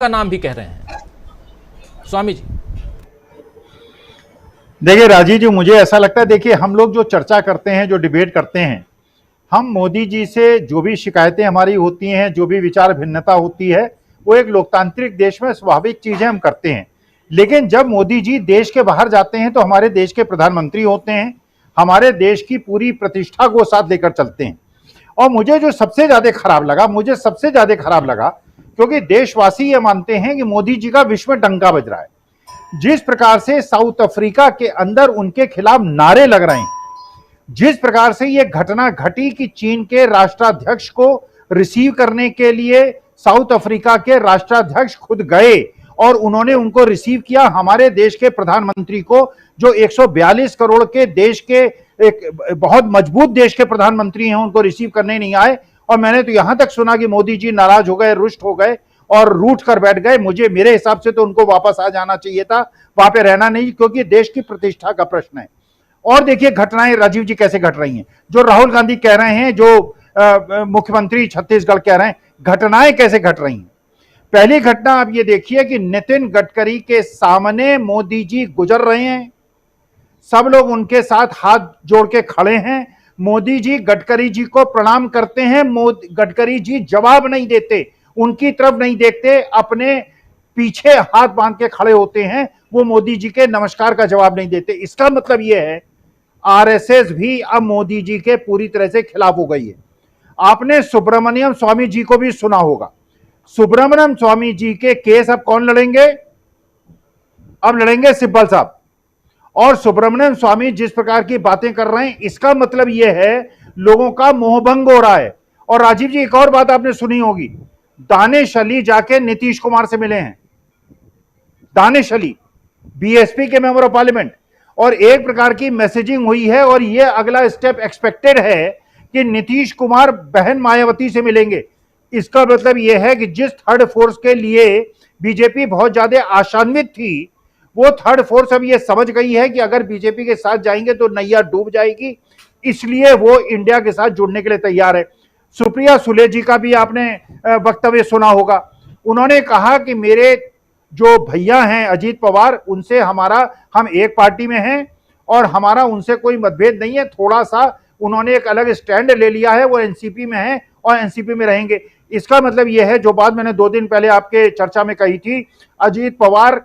का नाम भी कह रहे हैं स्वामी जी। देखिए राजीव जी, मुझे ऐसा लगता है, देखिए हम लोग जो चर्चा करते हैं, जो डिबेट करते हैं, हम मोदी जी से जो भी शिकायतें हमारी होती हैं, जो भी विचार भिन्नता होती है, वो एक लोकतांत्रिक देश में स्वाभाविक चीजें हम करते हैं। लेकिन जब मोदी जी देश के बाहर जाते हैं तो हमारे देश के प्रधानमंत्री होते हैं, हमारे देश की पूरी प्रतिष्ठा को साथ लेकर चलते हैं। और मुझे जो सबसे ज्यादा खराब लगा, क्योंकि देशवासी ये मानते हैं कि मोदी जी का विश्व में डंका बज रहा है। जिस प्रकार से साउथ अफ्रीका के अंदर उनके खिलाफ नारे लग रहे हैं, जिस प्रकार से ये घटना घटी कि चीन के राष्ट्राध्यक्ष को रिसीव करने के लिए साउथ अफ्रीका के राष्ट्राध्यक्ष खुद गए और उन्होंने उनको रिसीव किया, हमारे देश के प्रधानमंत्री को, जो 142 करोड़ के देश के एक बहुत मजबूत देश के प्रधानमंत्री हैं, उनको रिसीव करने नहीं आए। और मैंने तो यहां तक सुना कि मोदी जी नाराज हो गए, रुष्ट हो गए और रूठ कर बैठ गए। मेरे हिसाब से तो उनको वापस आ जाना चाहिए था, वहां पे रहना नहीं, क्योंकि देश की प्रतिष्ठा का प्रश्न है। और देखिए घटनाएं राजीव जी कैसे घट रही हैं, जो राहुल गांधी कह रहे हैं, जो मुख्यमंत्री छत्तीसगढ़ कह रहे हैं, घटनाएं कैसे घट रही हैं। पहली घटना आप ये देखिए कि नितिन गडकरी के सामने मोदी जी गुजर रहे हैं, सब लोग उनके साथ हाथ जोड़ के खड़े हैं, मोदी जी गडकरी जी को प्रणाम करते हैं, गडकरी जी जवाब नहीं देते, उनकी तरफ नहीं देखते, अपने पीछे हाथ बांध के खड़े होते हैं, वो मोदी जी के नमस्कार का जवाब नहीं देते। इसका मतलब यह है आरएसएस भी अब मोदी जी के पूरी तरह से खिलाफ हो गई है। आपने सुब्रमण्यम स्वामी जी को भी सुना होगा। सुब्रमण्यम स्वामी जी के केस अब कौन लड़ेंगे? अब लड़ेंगे सिब्बल साहब। और सुब्रमण्यम स्वामी जिस प्रकार की बातें कर रहे हैं, इसका मतलब यह है लोगों का मोहभंग हो रहा है। और राजीव जी, एक और बात आपने सुनी होगी, दानिश अली जाके नीतीश कुमार से मिले हैं, दानिश अली बीएसपी के मेंबर ऑफ पार्लियामेंट, और एक प्रकार की मैसेजिंग हुई है। और यह अगला स्टेप एक्सपेक्टेड है कि नीतीश कुमार बहन मायावती से मिलेंगे। इसका मतलब यह है कि जिस थर्ड फोर्स के लिए बीजेपी बहुत ज्यादा आशान्वित थी, वो थर्ड फोर्स अब ये समझ गई है कि अगर बीजेपी के साथ जाएंगे तो नैया डूब जाएगी, इसलिए वो इंडिया के साथ जुड़ने के लिए तैयार है। सुप्रिया सुले जी का भी आपने वक्तव्य सुना होगा। उन्होंने कहा कि मेरे जो भैया हैं अजीत पवार, उनसे हम एक पार्टी में हैं और हमारा उनसे कोई मतभेद नहीं है। थोड़ा सा उन्होंने एक अलग स्टैंड ले लिया है, वो एनसीपी में है और एनसीपी में रहेंगे। इसका मतलब यह है, जो बात मैंने 2 दिन पहले आपके चर्चा में कही थी, अजीत पवार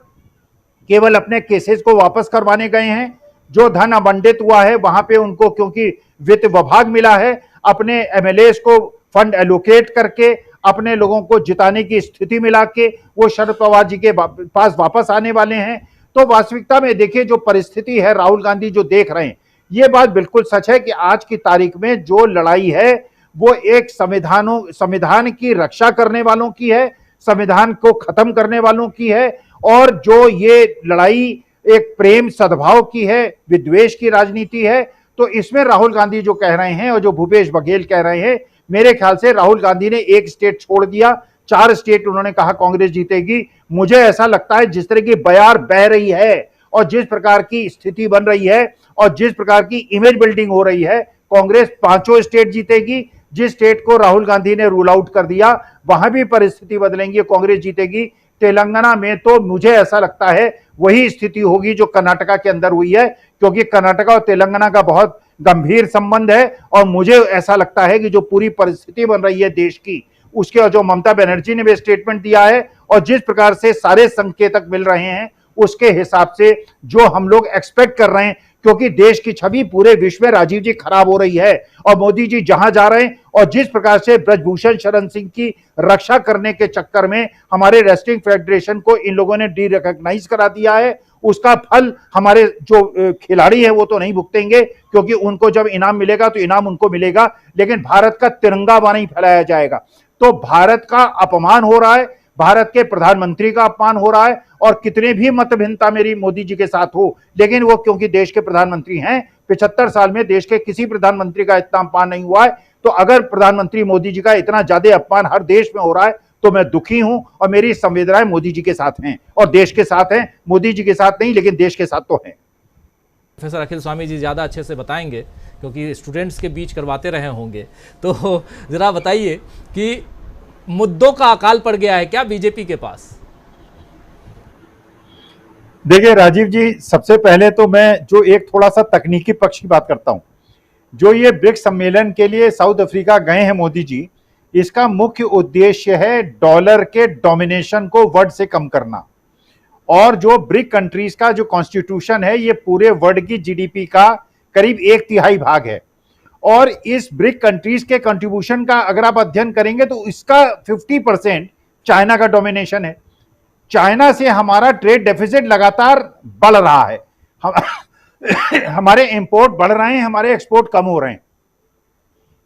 केवल अपने केसेस को वापस करवाने गए हैं। जो धन आवंटित हुआ है वहां पे उनको, क्योंकि वित्त विभाग मिला है, अपने एमएलएस को फंड एलोकेट करके अपने लोगों को जिताने की स्थिति मिला के वो शरद पवार जी के पास वापस आने वाले हैं। तो वास्तविकता में देखिए जो परिस्थिति है, राहुल गांधी जो देख रहे हैं, ये बात बिल्कुल सच है कि आज की तारीख में जो लड़ाई है वो एक संविधान की रक्षा करने वालों की है, संविधान को खत्म करने वालों की है। और जो ये लड़ाई एक प्रेम सद्भाव की है, विद्वेष की राजनीति है। तो इसमें राहुल गांधी जो कह रहे हैं और जो भूपेश बघेल कह रहे हैं, मेरे ख्याल से राहुल गांधी ने एक स्टेट छोड़ दिया, 4 स्टेट उन्होंने कहा कांग्रेस जीतेगी। मुझे ऐसा लगता है जिस तरह की बयार बह रही है और जिस प्रकार की स्थिति बन रही है और जिस प्रकार की इमेज बिल्डिंग हो रही है, कांग्रेस 5 स्टेट जीतेगी। जिस स्टेट को राहुल गांधी ने रूल आउट कर दिया वहां भी परिस्थिति बदलेंगी, कांग्रेस जीतेगी। तेलंगाना में तो मुझे ऐसा लगता है वही स्थिति होगी जो कर्नाटका के अंदर हुई है, क्योंकि कर्नाटका और तेलंगाना का बहुत गंभीर संबंध है। और मुझे ऐसा लगता है कि जो पूरी परिस्थिति बन रही है देश की, उसके जो ममता बनर्जी ने भी स्टेटमेंट दिया है और जिस प्रकार से सारे संकेतक मिल रहे हैं, उसके हिसाब से जो हम लोग एक्सपेक्ट कर रहे हैं, क्योंकि देश की छवि पूरे विश्व में राजीव जी खराब हो रही है और मोदी जी जहां जा रहे हैं और जिस प्रकार से ब्रजभूषण शरण सिंह की रक्षा करने के चक्कर में हमारे रेसलिंग फेडरेशन को इन लोगों ने डी रिकॉग्नाइज करा दिया है, उसका फल हमारे जो खिलाड़ी हैं वो तो नहीं भुगतेंगे, क्योंकि उनको जब इनाम मिलेगा तो इनाम उनको मिलेगा, लेकिन भारत का तिरंगा वहां नहीं फहराया जाएगा। तो भारत का अपमान हो रहा है, भारत के प्रधानमंत्री का अपमान हो रहा है। और कितने भी मतभिन्नता मेरी मोदी जी के साथ हो, लेकिन वो क्योंकि देश के प्रधानमंत्री हैं, 75 साल में देश के किसी प्रधानमंत्री का इतना अपमान नहीं हुआ है। तो अगर प्रधानमंत्री मोदी जी का इतना ज्यादा अपमान हर देश में हो रहा है तो मैं दुखी हूं और मेरी संवेदनाएं मोदी जी के साथ हैं और देश के साथ हैं, मोदी जी के साथ नहीं लेकिन देश के साथ तो हैं। प्रोफेसर अखिल स्वामी जी ज़्यादा अच्छे से बताएंगे क्योंकि स्टूडेंट्स के बीच करवाते रहे होंगे। तो ज़रा बताइए कि मुद्दों का अकाल पड़ गया है क्या बीजेपी के पास? देखिए राजीव जी, सबसे पहले तो मैं जो एक थोड़ा सा तकनीकी पक्ष की बात करता हूं। जो ये ब्रिक्स सम्मेलन के लिए साउथ अफ्रीका गए हैं मोदी जी, इसका मुख्य उद्देश्य है डॉलर के डोमिनेशन को वर्ल्ड से कम करना। और जो ब्रिक कंट्रीज का जो कॉन्स्टिट्यूशन है, ये पूरे वर्ल्ड की जीडीपी का करीब 1/3 भाग है। और इस ब्रिक कंट्रीज के कंट्रीब्यूशन का अगर आप अध्ययन करेंगे तो इसका 50% चाइना का डोमिनेशन है। चाइना से हमारा ट्रेड डेफिसिट लगातार बढ़ रहा है। हम हमारे इंपोर्ट बढ़ रहे हैं, हमारे एक्सपोर्ट कम हो रहे हैं।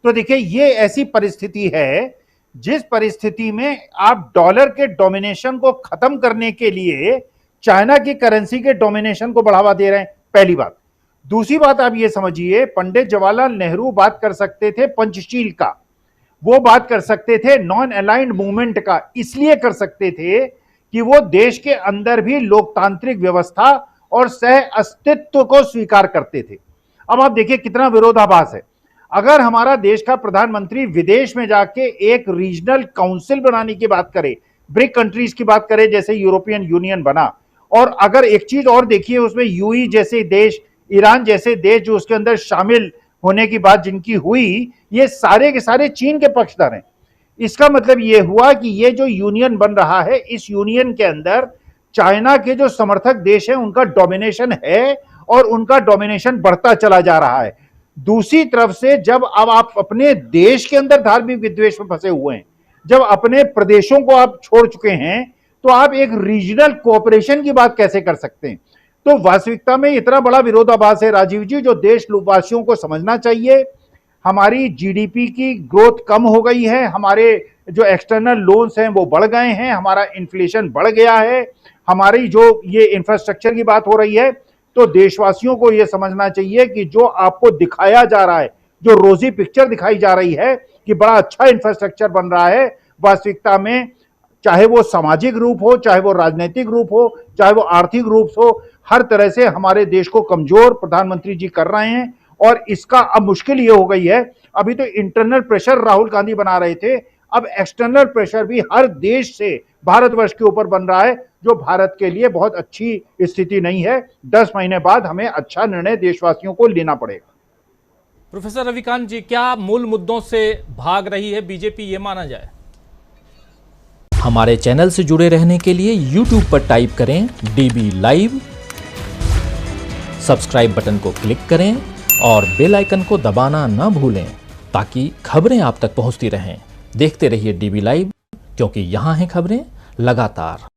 तो देखिए, ये ऐसी परिस्थिति है जिस परिस्थिति में आप डॉलर के डोमिनेशन को खत्म करने के लिए चाइना की करेंसी के डोमिनेशन को बढ़ावा दे रहे हैं, पहली बात। दूसरी बात आप ये समझिए, पंडित जवाहरलाल नेहरू बात कर सकते थे पंचशील का, वो बात कर सकते थे नॉन अलाइंड मूवमेंट का, इसलिए कर सकते थे कि वो देश के अंदर भी लोकतांत्रिक व्यवस्था और सह अस्तित्व को स्वीकार करते थे। अब आप देखिए कितना विरोधाभास है। अगर हमारा देश का प्रधानमंत्री विदेश में जाके एक रीजनल काउंसिल बनाने की बात करे, ब्रिक कंट्रीज की बात करे जैसे यूरोपियन यूनियन बना, और अगर एक चीज और देखिए, उसमें यूएई जैसे देश, ईरान जैसे देश जो उसके अंदर शामिल होने की बात जिनकी हुई, ये सारे के सारे चीन के पक्षधर हैं। इसका मतलब ये हुआ कि ये जो यूनियन बन रहा है, इस यूनियन के अंदर चाइना के जो समर्थक देश हैं उनका डोमिनेशन है और उनका डोमिनेशन बढ़ता चला जा रहा है। दूसरी तरफ से जब अब आप अपने देश के अंदर धार्मिक विद्वेष में फंसे हुए हैं, जब अपने प्रदेशों को आप छोड़ चुके हैं, तो आप एक रीजनल कोऑपरेशन की बात कैसे कर सकते हैं? तो वास्तविकता में इतना बड़ा विरोधाभास है राजीव जी, जो देशवासियों को समझना चाहिए। हमारी जीडीपी की ग्रोथ कम हो गई है, हमारे जो एक्सटर्नल लोन्स हैं वो बढ़ गए हैं, हमारा इन्फ्लेशन बढ़ गया है, हमारी जो ये इंफ्रास्ट्रक्चर की बात हो रही है। तो देशवासियों को ये समझना चाहिए कि जो आपको दिखाया जा रहा है, जो रोजी पिक्चर दिखाई जा रही है कि बड़ा अच्छा इंफ्रास्ट्रक्चर बन रहा है, वास्तविकता में चाहे वो सामाजिक रूप हो, चाहे वो राजनीतिक रूप हो, चाहे वो आर्थिक रूप हो, हर तरह से हमारे देश को कमजोर प्रधानमंत्री जी कर रहे हैं। और इसका अब मुश्किल ये हो गई है, अभी तो इंटरनल प्रेशर राहुल गांधी बना रहे थे, अब एक्सटर्नल प्रेशर भी हर देश से भारतवर्ष के ऊपर बन रहा है, जो भारत के लिए बहुत अच्छी स्थिति नहीं है। 10 महीने बाद हमें अच्छा निर्णय देशवासियों को लेना पड़ेगा। प्रोफेसर रविकांत जी, क्या मूल मुद्दों से भाग रही है बीजेपी, ये माना जाए? हमारे चैनल से जुड़े रहने के लिए YouTube पर टाइप करें DB लाइव, सब्सक्राइब बटन को क्लिक करें और बेल आइकन को दबाना न भूलें ताकि खबरें आप तक पहुंचती रहें। देखते रहिए DB लाइव, क्योंकि यहां हैं खबरें लगातार।